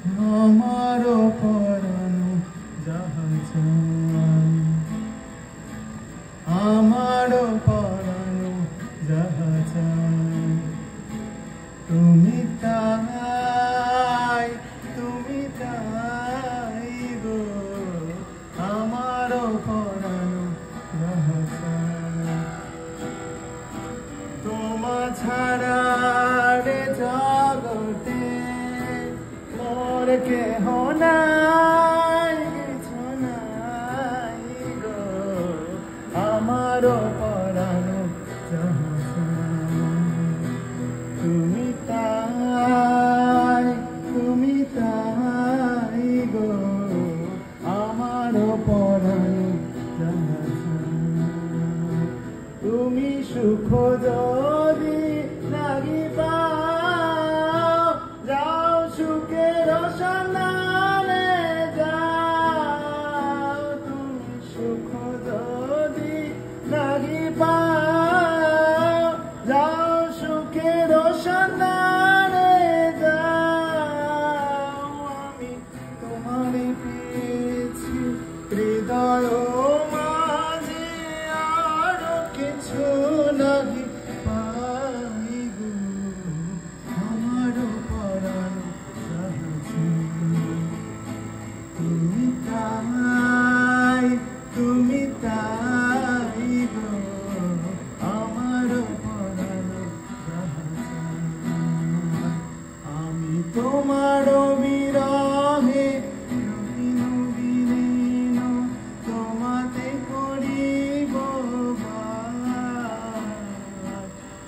আমারও পরানো যাহা চাই, আমারও পরানো যাহা চাই, তুমি তাই, তুমি তাই গো, আমারও পরানো যাহা চাই। তোমা ছাড়া রে জগতে মোর কেহ নাই, কিছু নাই গো, আমারও পরানো যাহা চাই, তুমি তাই, তুমি তাই গো, আমারও পরানো যাহা চাই। তুমি সুখ যদি লাগি পাও, যাও সুখের সন্ধানে যাও। তুমি সুখ যদি লাগি পাও, যাও সুখের সন্ধানে যাও। আমি তোমারই পেয়েছি হৃদয় মাঝে, আরো কিছু নাহি পাই গো, আমারও পরানো যাহা চাই, তুমি তাই, তুমি তাই গো, আমারও পরানো যাহা চাই। আমি তোমারও বিরহে রহিন বিলীন, তোমাতে করিব বাস,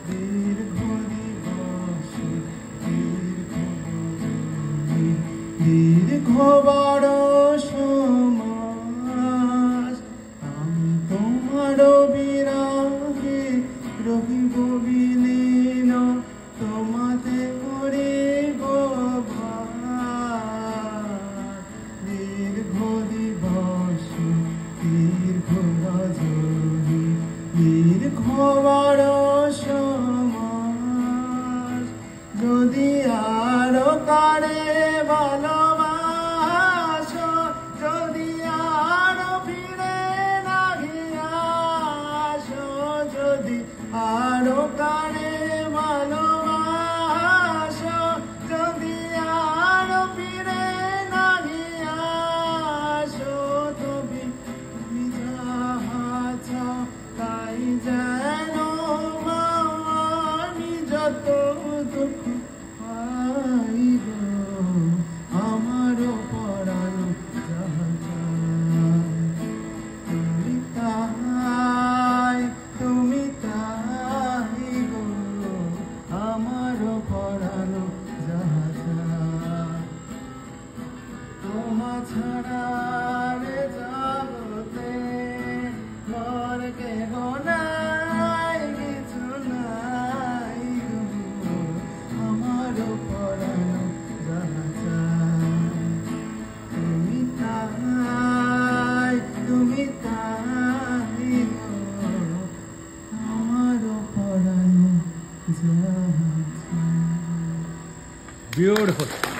দীর্ঘ দিবস দীর্ঘ বরষ মাস, আমি তোমারও বিরহে রহিব বিলীন, তোমাতে করিব বাস, দীর্ঘ দিবস দীর্ঘ রজনী দীর্ঘ বরষ মাস। যদি আরো কারে ভালোবাসো, যদি আরো ফিরে নাহি আসো, যদি আরো কারে ভালোবাসো, যদি আরো ফিরে নাহি আসো, তবে তুমি যাহা চাও তাই যেন পাও, আমি যত দুঃখ পাই গো, আমারও পরানো যাহা চাই, তুমি তাই, তুমি তাই গো, আমারও পরানো যাহা চাই। তোমা ছাড়া রে জগতে মোর কেহ নাই, কিছু নাই গো, আমারও পরানো যাহা চাই, তুমি তাই, তুমি তাই গো, আমারও পরানো যাহা চাই। Beautiful.